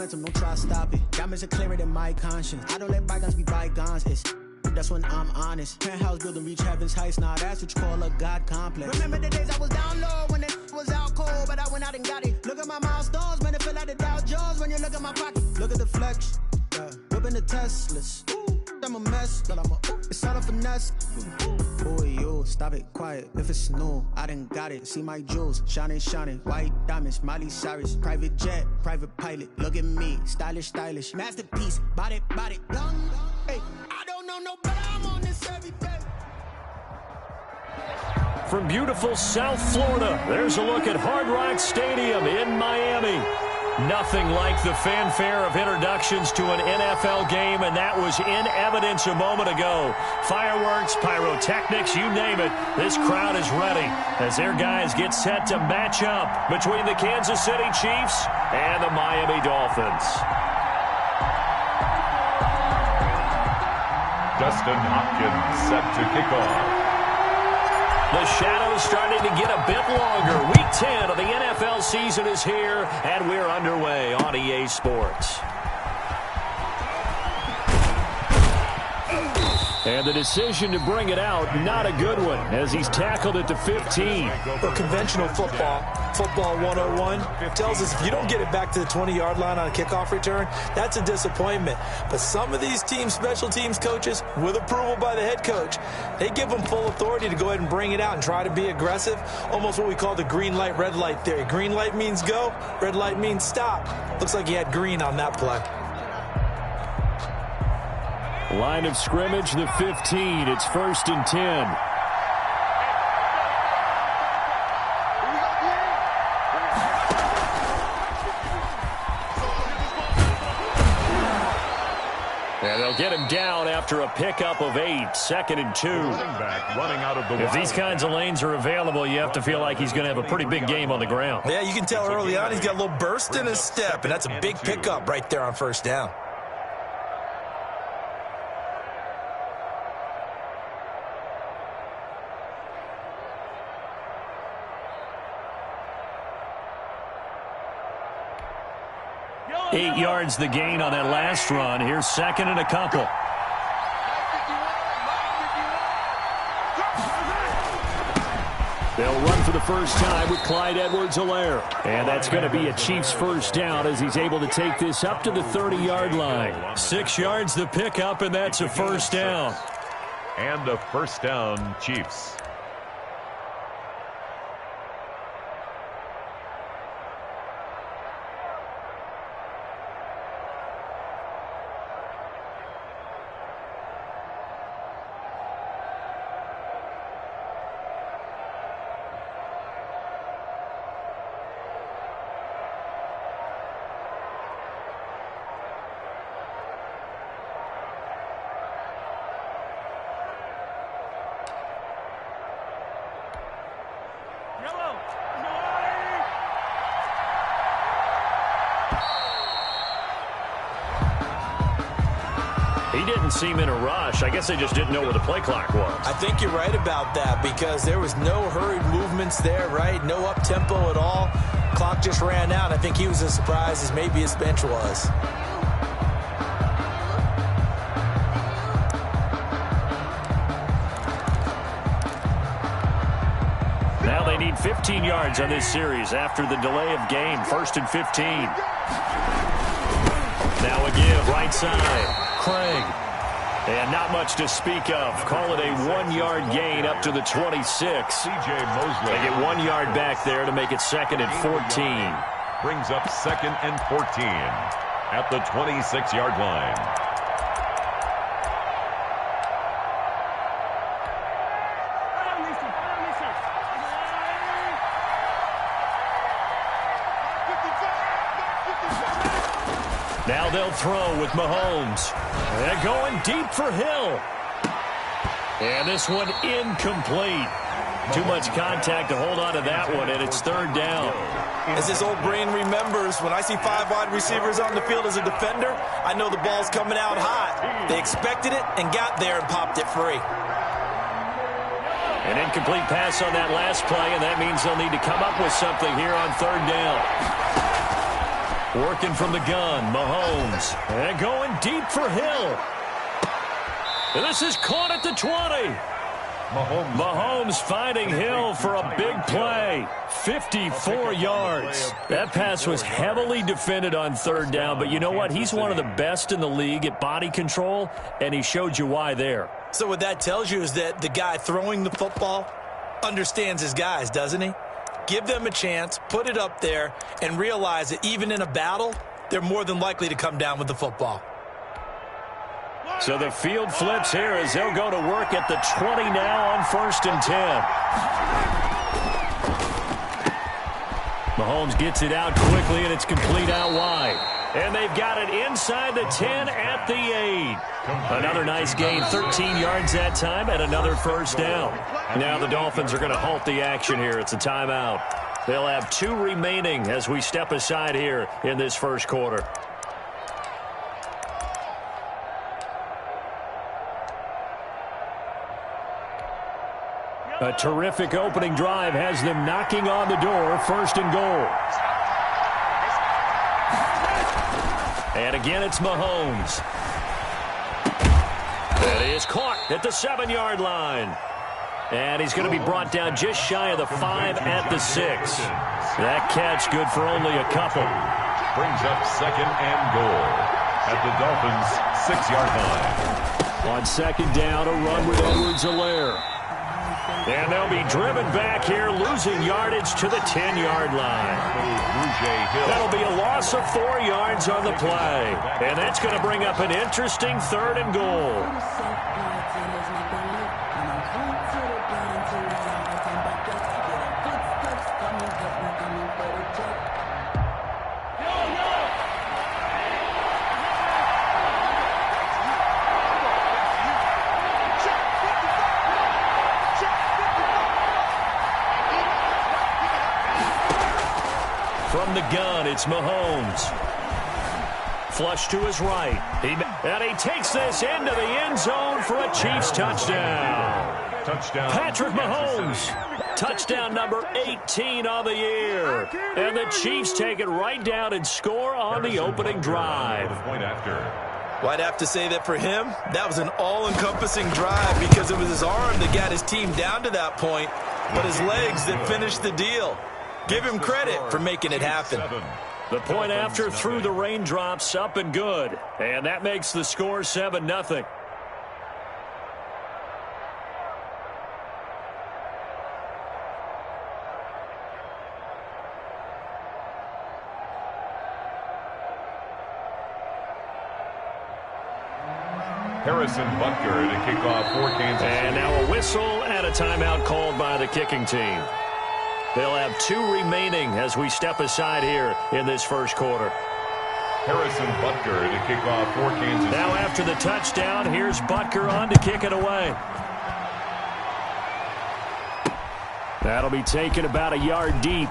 Don't try to stop it. Diamonds are clearer than my conscience. I don't let bygones be bygones. That's when I'm honest. Penthouse building reach heaven's heights. Now that's what you call a God complex. Remember the days I was down low when it was out cold, but I went out and got it. Look at my milestones, man, it feel like the Dow Jones when you look at my pocket. Look at the flex, whipping the Teslas. I'm a mess, but it's all a finesse. Boy, you stop it, quiet. If it's new, I done got it. See my jewels, shining, white diamonds, Miley Cyrus, private jet, private pilot. Look at me, stylish, masterpiece, body, young. Hey, I don't know no better. I'm on this every day. From beautiful South Florida, there's a look at Hard Rock Stadium in Miami. Nothing like the fanfare of introductions to an NFL game, and that was in evidence a moment ago. Fireworks, pyrotechnics, you name it. This crowd is ready as their guys get set to match up between the Kansas City Chiefs and the Miami Dolphins. Dustin Hopkins set to kick off. The shadow's starting to get a bit longer. Week 10 of the NFL season is here, and we're underway on EA Sports. And the decision to bring it out, not a good one, as he's tackled at the 15. Well, conventional football 101, tells us if you don't get it back to the 20-yard line on a kickoff return, that's a disappointment. But some of these team special teams coaches, with approval by the head coach, they give them full authority to go ahead and bring it out and try to be aggressive, almost what we call the green light, red light theory. Green light means go, red light means stop. Looks like he had green on that play. Line of scrimmage, the 15. It's 1st and 10. And they'll get him down after a pickup of 8. 2nd and 2. Running out of the if these kinds of lanes are available, you have to feel like he's going to have a pretty big game on the ground. Yeah, you can tell early on he's got a little burst in his step, and that's a big pickup right there on 1st down. Eight yards the gain on that last run. Here's 2nd and a couple. They'll run for the first time with Clyde Edwards-Helaire. And that's going to be a Chiefs first down as he's able to take this up to the 30-yard line. 6 yards the pickup, and that's a first down. And a first down, Chiefs. He didn't seem in a rush. I guess they just didn't know where the play clock was. I think you're right about that because there was no hurried movements there, right? No up-tempo at all. Clock just ran out. I think he was as surprised as maybe his bench was. Now they need 15 yards on this series after the delay of game. 1st and 15. Now a give, right side. Craig. And not much to speak of. Call it a 1-yard gain up to the 26. C.J. Mosley. They get 1 yard back there to make it 2nd and 14. Brings up 2nd and 14 at the 26-yard line. Now they'll throw with Mahomes. They're going deep for Hill. And this one incomplete. Too much contact to hold on to that one, and it's 3rd down. As his old brain remembers, when I see 5 wide receivers on the field as a defender, I know the ball's coming out hot. They expected it and got there and popped it free. An incomplete pass on that last play, and that means they'll need to come up with something here on 3rd down. Working from the gun, Mahomes. And going deep for Hill. And this is caught at the 20. Mahomes finding Hill for a big play. 54 yards. That pass was heavily defended on third down, but you know what? He's one of the best in the league at body control, and he showed you why there. So what that tells you is that the guy throwing the football understands his guys, doesn't he? Give them a chance, put it up there, and realize that even in a battle, they're more than likely to come down with the football. So the field flips here as they'll go to work at the 20 now on 1st and 10. Mahomes gets it out quickly, and it's complete out wide. And they've got it inside the 10 at the 8. Another nice gain, 13 yards that time, and another first down. Now the Dolphins are going to halt the action here. It's a timeout. They'll have 2 remaining as we step aside here in this first quarter. A terrific opening drive has them knocking on the door, 1st and goal. And again, it's Mahomes. That is caught at the 7-yard line. And he's going to be brought down just shy of the 5 at the 6. That catch good for only a couple. Brings up 2nd and goal at the Dolphins' 6-yard line. On 2nd down, a run with Edwards-Helaire. And they'll be driven back here, losing yardage to the 10-yard line. That'll be a loss of 4 yards on the play. And that's going to bring up an interesting 3rd and goal. From the gun, it's Mahomes. Flush to his right. And he takes this into the end zone for a Chiefs touchdown. Patrick Mahomes. Touchdown number 18 on the year. And the Chiefs take it right down and score on the opening drive. Well, I'd have to say that for him, that was an all-encompassing drive because it was his arm that got his team down to that point, but his legs that finished the deal. Give him credit for making it happen. The point after through the raindrops, up and good. And that makes the score 7-0. Harrison Butker to kick off for Kansas City. And now a whistle and a timeout called by the kicking team. They'll have 2 remaining as we step aside here in this first quarter. Harrison Butker to kick off for Kansas City. Now after the touchdown, here's Butker on to kick it away. That'll be taken about a yard deep.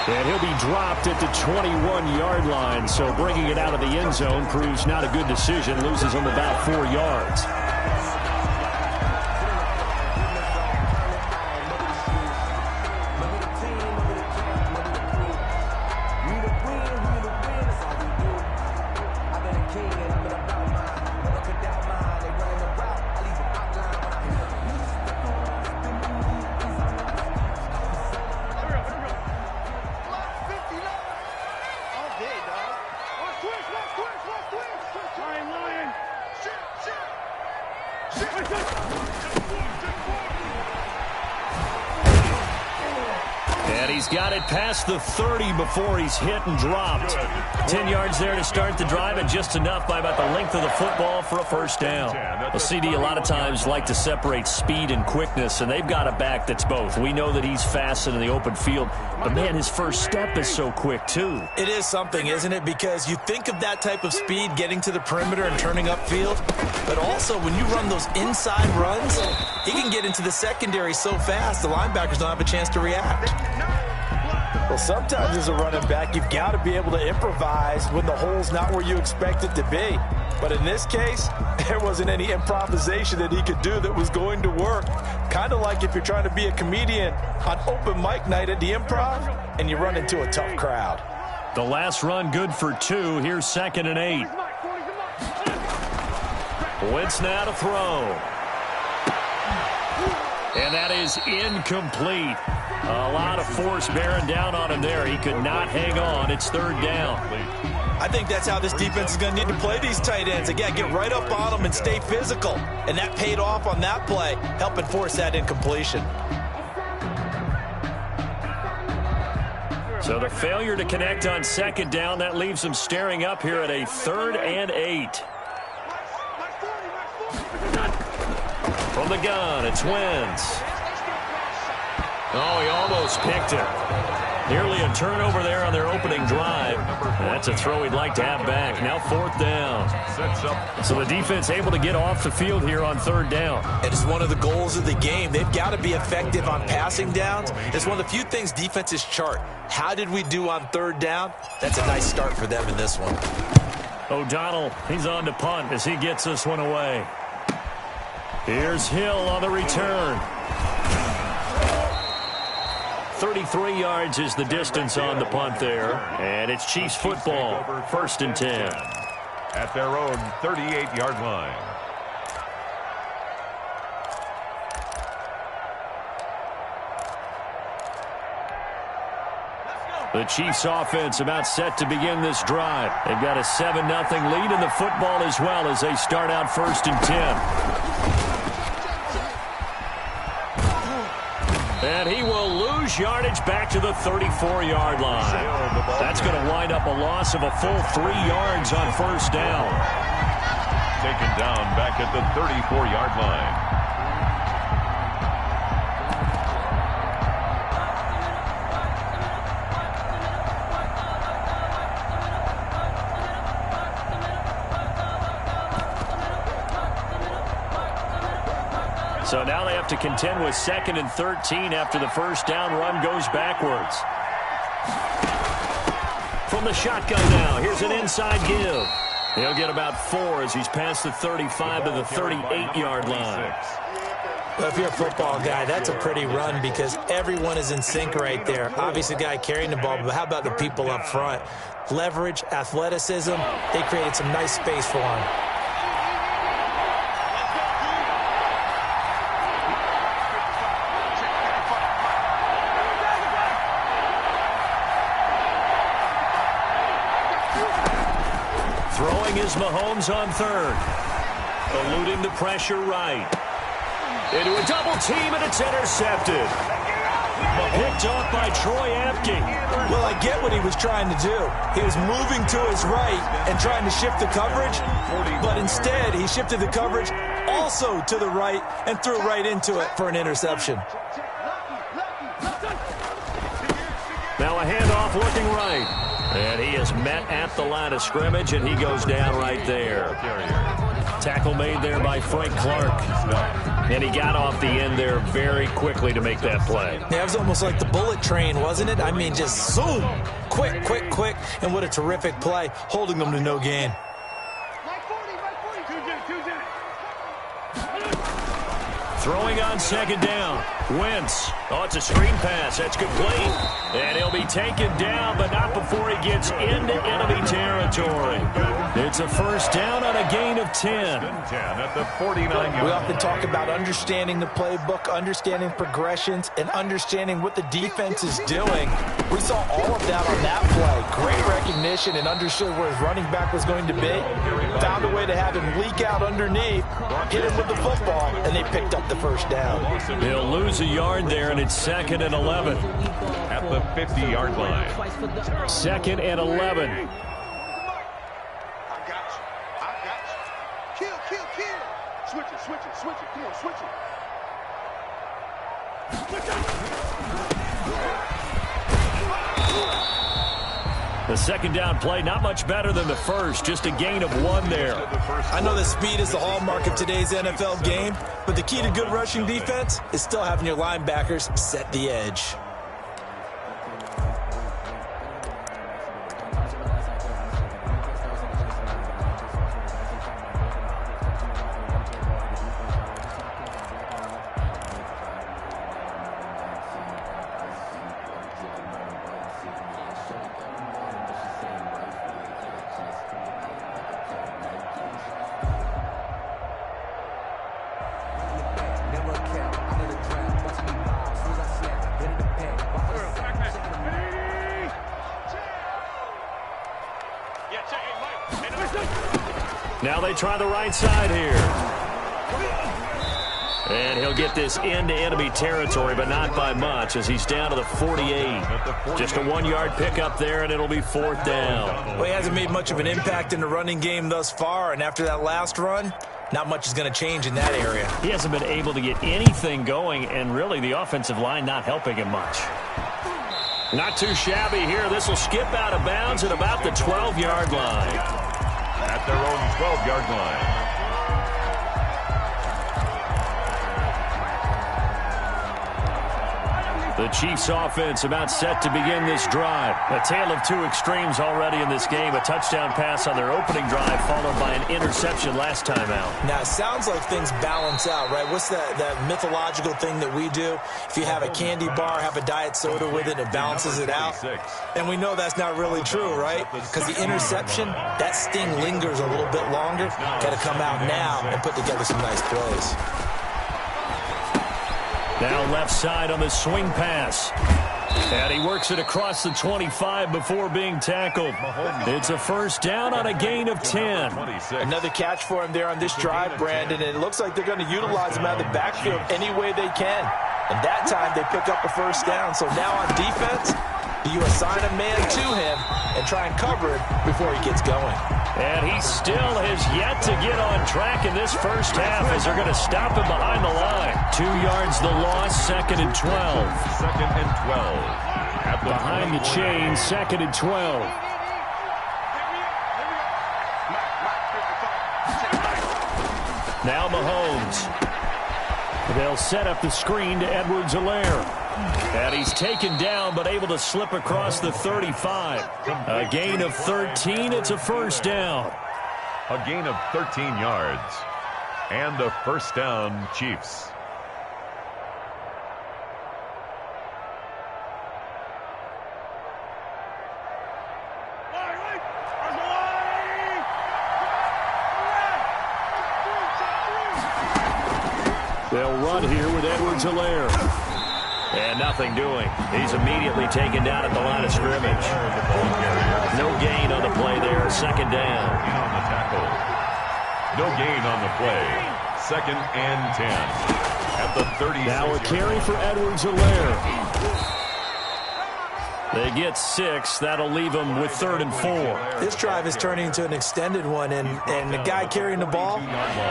And he'll be dropped at the 21-yard line. So bringing it out of the end zone proves not a good decision. Loses him about 4 yards. And he's got it past the 30 before he's hit and dropped. 10 yards there to start the drive, and just enough by about the length of the football for a first down. Well, CD a lot of times like to separate speed and quickness, and they've got a back that's both. We know that he's fast in the open field, but, man, his first step is so quick, too. It is something, isn't it? Because you think of that type of speed getting to the perimeter and turning upfield, but also when you run those inside runs, he can get into the secondary so fast the linebackers don't have a chance to react. Well, sometimes as a running back, you've got to be able to improvise when the hole's not where you expect it to be. But in this case, there wasn't any improvisation that he could do that was going to work. Kind of like if you're trying to be a comedian on open mic night at the Improv and you run into a tough crowd. The last run good for 2. Here's 2nd and 8. Wentz now to throw. And that is incomplete. A lot of force bearing down on him there. He could not hang on. It's 3rd down. I think that's how this defense is going to need to play these tight ends. Again, get right up on them and stay physical. And that paid off on that play, helping force that incompletion. So the failure to connect on 2nd down, that leaves them staring up here at a 3rd and 8. From the gun, it's Wentz. Oh, he almost picked it. Nearly a turnover there on their opening drive. That's a throw he'd like to have back. Now 4th down. So the defense able to get off the field here on 3rd down. And it's one of the goals of the game. They've got to be effective on passing downs. It's one of the few things defenses chart. How did we do on 3rd down? That's a nice start for them in this one. O'Donnell, he's on to punt as he gets this one away. Here's Hill on the return. 33 yards is the distance on the punt there. And it's Chiefs football, 1st and 10. At their own 38-yard line. The Chiefs offense about set to begin this drive. They've got a 7-0 lead in the football as well as they start out 1st and 10. And he will lose yardage back to the 34-yard line. That's going to wind up a loss of a full 3 yards on 1st down. Taken down back at the 34-yard line. So now they have to contend with 2nd and 13 after the 1st down run goes backwards. From the shotgun now, here's an inside give. He'll get about 4 as he's past the 35 to the 38-yard line. Well, if you're a football guy, that's a pretty run because everyone is in sync right there. Obviously, the guy carrying the ball, but how about the people up front? Leverage, athleticism, they created some nice space for him. Throwing is Mahomes on 3rd. Eluding the pressure right. Into a double team, and it's intercepted. Picked off by Troy Apke. Well, I get what he was trying to do. He was moving to his right and trying to shift the coverage, but instead he shifted the coverage also to the right and threw right into it for an interception. Now a handoff looking right. And he is met at the line of scrimmage, and he goes down right there. Tackle made there by Frank Clark. And he got off the end there very quickly to make that play. Yeah, it was almost like the bullet train, wasn't it? I mean, just zoom. Quick, quick, quick. And what a terrific play, holding them to no gain. Throwing on 2nd down. Wentz. Oh, it's a screen pass. That's complete. And he'll be taken down, but not before he gets into enemy territory. It's a 1st down on a gain of 10. At the 49-yard. We often talk about understanding the playbook, understanding progressions, and understanding what the defense is doing. We saw all of that on that play. Great recognition and understood where his running back was going to be. Found a way to have him leak out underneath, hit him with the football, and they picked up the 1st down. They'll lose a yard there, and it's 2nd and 11. At the 50-yard line. 2nd and 11. I got you. Kill. Switch it. Come on, switch it. The 2nd down play, not much better than the first, just a gain of 1 there. I know that speed is the hallmark of today's NFL game, but the key to good rushing defense is still having your linebackers set the edge. Now they try the right side here. And he'll get this into enemy territory, but not by much, as he's down to the 48. Just a 1-yard pickup there, and it'll be 4th down. Well, he hasn't made much of an impact in the running game thus far, and after that last run, not much is going to change in that area. He hasn't been able to get anything going, and really the offensive line not helping him much. Not too shabby here. This will skip out of bounds at about the 12-yard line. At their own 12-yard line. The Chiefs offense about set to begin this drive. A tale of two extremes already in this game. A touchdown pass on their opening drive followed by an interception last time out. Now, it sounds like things balance out, right? What's that mythological thing that we do? If you have a candy bar, have a diet soda with it, it balances it out. And we know that's not really true, right? Because the interception, that sting lingers a little bit longer. Got to come out now and put together some nice plays. Now left side on the swing pass. And he works it across the 25 before being tackled. It's a 1st down on a gain of 10. Another catch for him there on this drive, Brandon. And it looks like they're going to utilize him out of the backfield any way they can. And that time they pick up a 1st down. So now on defense, you assign a man to him and try and cover it before he gets going. And he still has yet to get on track in this first half as they're going to stop him behind the line. 2 yards the loss, 2nd and 12. 2nd and 12. Behind the chain, 2nd and 12. Now Mahomes. They'll set up the screen to Edwards-Helaire. And he's taken down, but able to slip across the 35. A gain of 13. It's a 1st down. A gain of 13 yards. And a 1st down, Chiefs. They'll run here with Edwards-Helaire. And nothing doing. He's immediately taken down at the line of scrimmage. No gain on the play there. 2nd down. On the tackle. No gain on the play. 2nd and 10. At the 30. Now a carry for Edwards-Helaire. They get 6. That'll leave them with 3rd and 4. This drive is turning into an extended one, and the guy carrying the ball,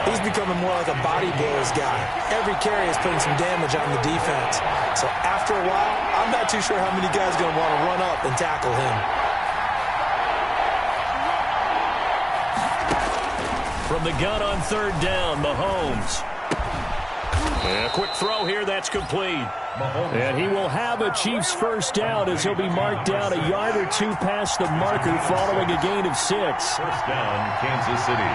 he's becoming more like a body blows guy. Every carry is putting some damage on the defense. So after a while, I'm not too sure how many guys are going to want to run up and tackle him. From the gun on 3rd down, Mahomes. And a quick throw here, that's complete. And he will have a Chiefs 1st down as he'll be marked down a yard or 2 past the marker following a gain of 6. 1st down, Kansas City.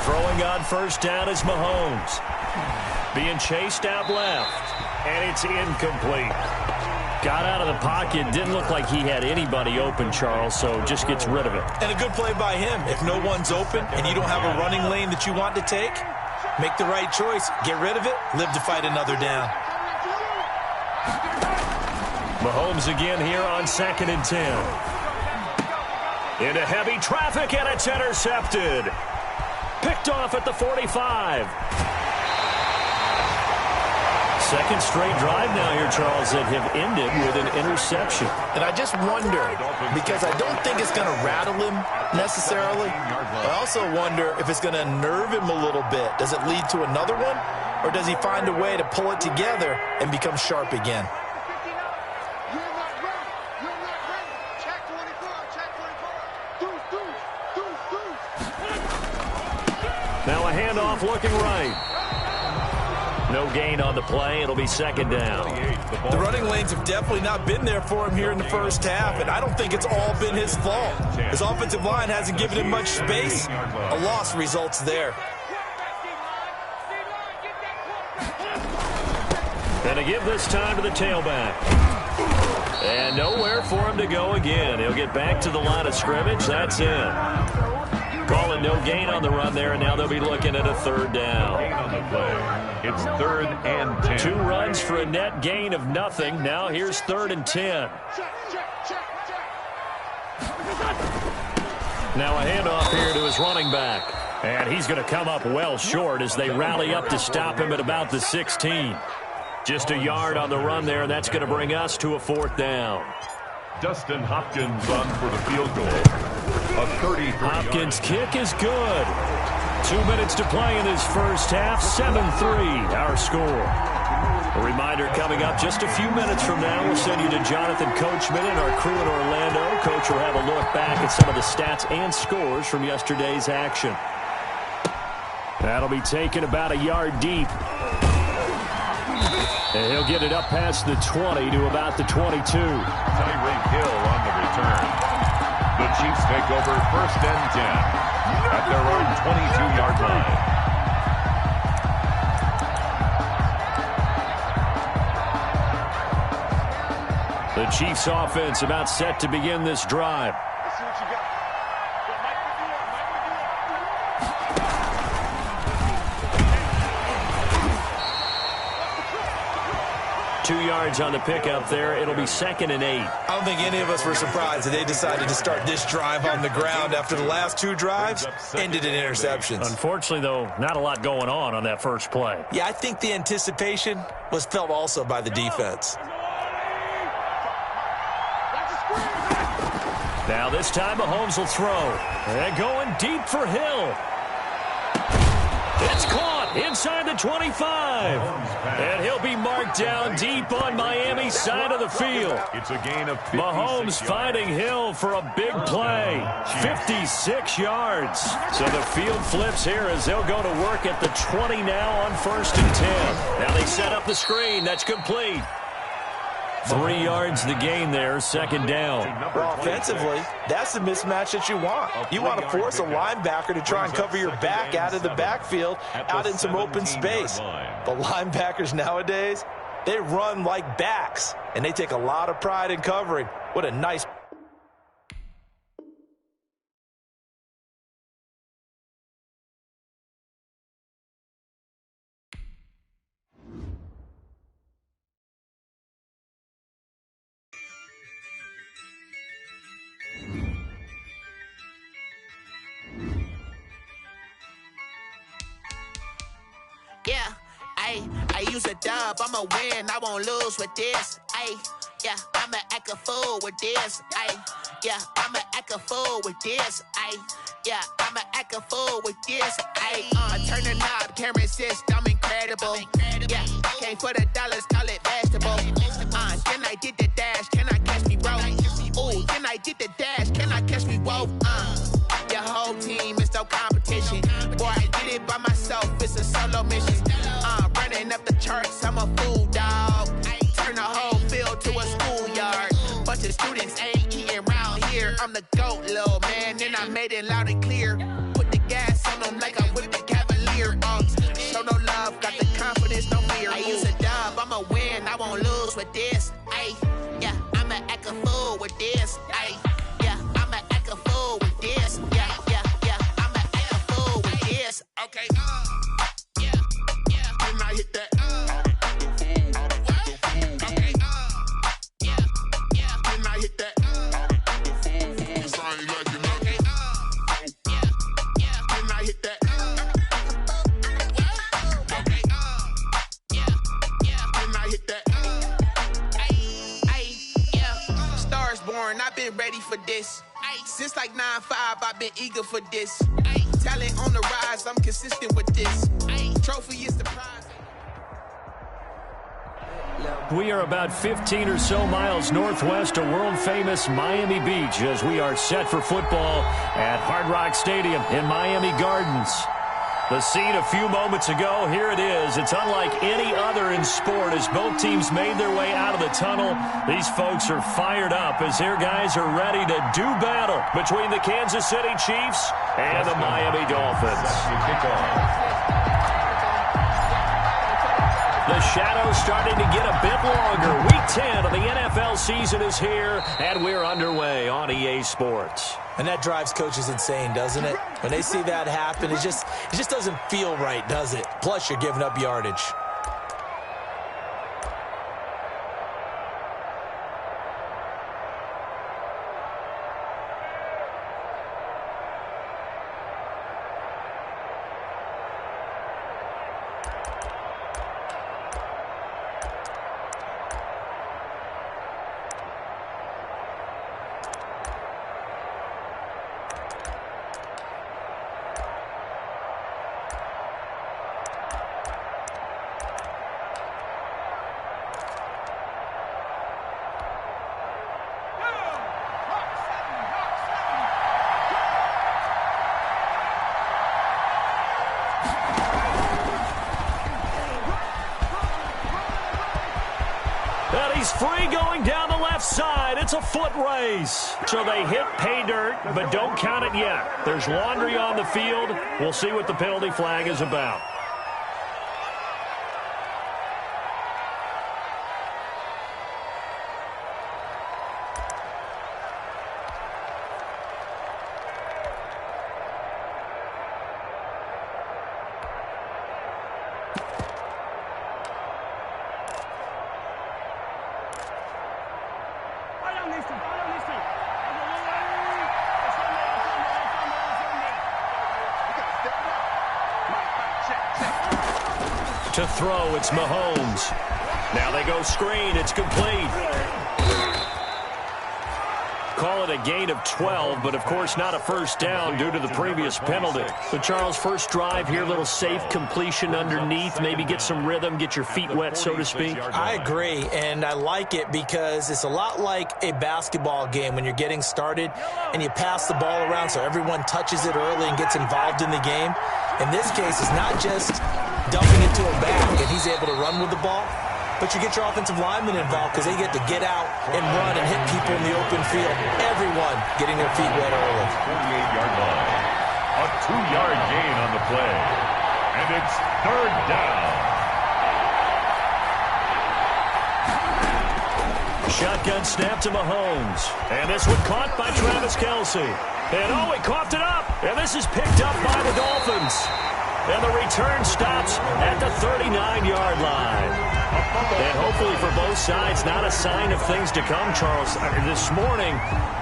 Throwing on 1st down is Mahomes. Being chased out left. And it's incomplete. Got out of the pocket. Didn't look like he had anybody open, Charles, so just gets rid of it. And a good play by him. If no one's open and you don't have a running lane that you want to take, make the right choice. Get rid of it. Live to fight another down. Mahomes again here on 2nd and 10. Into heavy traffic, and it's intercepted. Picked off at the 45. 2nd straight drive now here, Charles, that have ended with an interception. And I just wonder, because I don't think it's going to rattle him necessarily. I also wonder if it's going to nerve him a little bit. Does it lead to another one? Or does he find a way to pull it together and become sharp again? Now a handoff looking right. No gain on the play. It'll be 2nd down. The running lanes have definitely not been there for him here in the first half, and I don't think it's all been his fault. His offensive line hasn't given him much space. A loss results there. Gonna give this time to the tailback. And nowhere for him to go again. He'll get back to the line of scrimmage. That's it. Calling no gain on the run there, and now they'll be looking at a third down. Gain on the play. It's 3rd and 10. 2 runs for a net gain of nothing. Now here's 3rd and 10. Now a handoff here to his running back. And he's going to come up well short as they rally up to stop him at about the 16. Just a yard on the run there, and that's going to bring us to a 4th down. Dustin Hopkins on for the field goal. A 33. Hopkins' kick is good. 2 minutes to play in this first half. 7-3 our score. A reminder coming up just a few minutes from now. We'll send you to Jonathan Coachman and our crew in Orlando. Coach will have a look back at some of the stats and scores from yesterday's action. That'll be taken about a yard deep. And he'll get it up past the 20 to about the 22. Tyreek Hill on the return. The Chiefs take over 1st and 10 at their own 22-yard line. The Chiefs offense about set to begin this drive. Let's see what you got. 2 yards on the pickup there. It'll be 2nd and 8. I don't think any of us were surprised that they decided to start this drive on the ground after the last 2 drives ended in interceptions. Unfortunately, though, not a lot going on that first play. Yeah, I think the anticipation was felt also by the defense. Now this time Mahomes will throw. And going deep for Hill. It's caught inside the 25. And he'll be marked down deep on Miami's side of the field. It's a gain of 56 Mahomes finding Hill for a big play. 56 yards. So the field flips here as they'll go to work at the 20 now on 1st and 10. Now they set up the screen. That's complete. 3 yards the gain there, 2nd down. Well, offensively, that's the mismatch that you want. You want to force a linebacker to try and cover your back out of the backfield, out in some open space. But linebackers nowadays, they run like backs, and they take a lot of pride in covering. What a nice... Yeah, I use a dub, I'ma win, I won't lose with this. Yeah, I'ma act a fool with this. Yeah, I'ma act a fool with this. Yeah, I'ma act a fool with this. I turn the knob, can't resist, I'm incredible. Yeah, came for the dollars, call it vegetable. Then I did the dash, can I catch me, bro? Ooh, then I did the dash, can I catch me, whoa? Your whole team is no competition. Boy, I did it by myself, it's a solo mission. Running up the charts, I'm a fool, dog. Turn the whole field to a schoolyard. Bunch of students ain't eating round here. I'm the GOAT, little man, and I made it loud and clear. Put the gas on them like I whipped the Cavalier. Show no love, got the confidence, no fear. I use a dub, I'ma win, I won't lose with this. Yeah, I'ma act a fool with this. Yeah, I'ma act a fool with this. Yeah, I'ma act a fool with this. Okay, yeah, then I hit that. Okay, yeah, then I hit that. Then I hit that. Okay, then I hit that. Yeah, stars born, I've been ready for this. Since like 9-5, I've been eager for this. Talent on the rise, I'm consistent with this. Trophy is the prize. We are about 15 or so miles northwest of world-famous Miami Beach as we are set for football at Hard Rock Stadium in Miami Gardens. The scene a few moments ago, here it is. It's unlike any other in sport as both teams made their way out of the tunnel. These folks are fired up as their guys are ready to do battle between the Kansas City Chiefs and the Miami Dolphins. The shadow's starting to get a bit longer. Week 10 of the NFL season is here, and we're underway on EA Sports. And that drives coaches insane, doesn't it? When they see that happen, it just doesn't feel right, does it? Plus, you're giving up yardage. And he's free going down the left side. It's a foot race. So they hit pay dirt, but don't count it yet. There's laundry on the field. We'll see what the penalty flag is about. To throw, it's Mahomes. Now they go screen. It's complete. Call it a gain of 12, but of course not a first down due to the previous penalty. So Charles, first drive here, little safe completion underneath, maybe get some rhythm, get your feet wet, so to speak. I agree, and I like it because it's a lot like a basketball game when you're getting started and you pass the ball around so everyone touches it early and gets involved in the game. In this case, it's not just dumping it to a back and he's able to run with the ball, but you get your offensive linemen involved because they get to get out and run and hit people in the open field. Everyone getting their feet wet early. 48-yard line. A 2-yard gain on the play. And it's third down. Shotgun snap to Mahomes. And this one caught by Travis Kelce. And oh, he coughed it up. And this is picked up by the Dolphins. And the return stops at the 39-yard line. And hopefully for both sides, not a sign of things to come, Charles. This morning,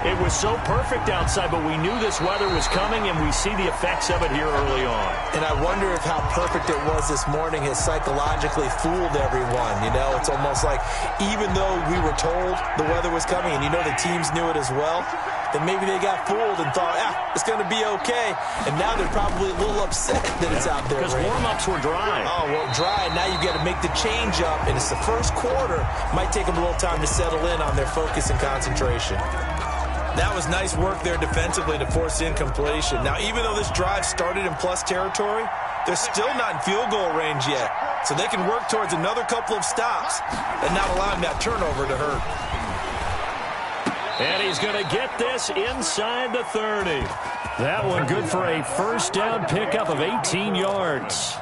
it was so perfect outside, but we knew this weather was coming, and we see the effects of it here early on. And I wonder if how perfect it was this morning has psychologically fooled everyone. You know, it's almost like even though we were told the weather was coming, and you know the teams knew it as well, then maybe they got fooled and thought, it's going to be okay. And now they're probably a little upset that it's out there. Because warm-ups were dry. Oh, well, dry. Now you've got to make the change up, and it's the first quarter. Might take them a little time to settle in on their focus and concentration. That was nice work there defensively to force incompletion. Now, even though this drive started in plus territory, they're still not in field goal range yet. So they can work towards another couple of stops and not allowing that turnover to hurt. And he's going to get this inside the 30. That one good for a first down pickup of 18 yards.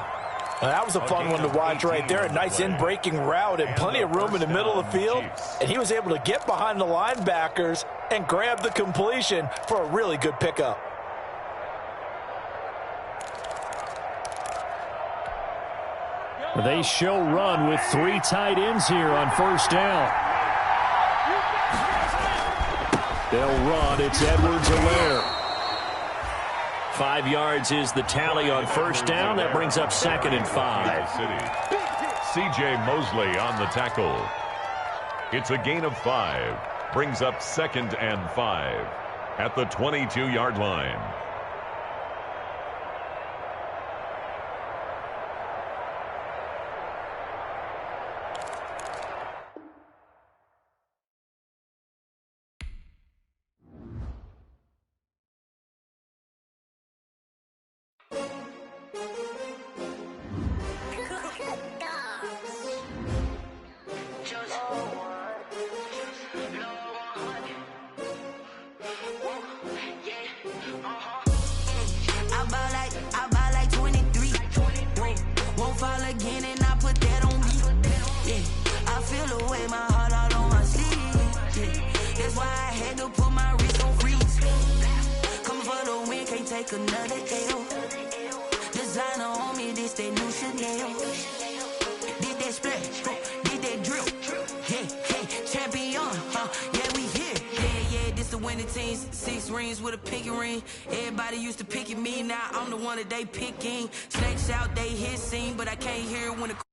Well, that was a fun one to watch right there. A nice in-breaking route and plenty of room in the middle of the field. And he was able to get behind the linebackers and grab the completion for a really good pickup. They show run with 3 tight ends here on first down. They'll run. It's Edwards-Helaire. 5 yards is the tally on first down. That brings up 2nd and 5. C.J. Mosley on the tackle. It's a gain of 5. Brings up 2nd and 5 at the 22-yard line. Yeah, take another L. Designer on me, this that new Chanel. Did that splash, did that drill. Yeah, champion, yeah, we here. Yeah, this the winning team. 6 rings with a pinky ring. Everybody used to pick at me, now I'm the one that they picking. Snakes out, they hit scene, but I can't hear it when the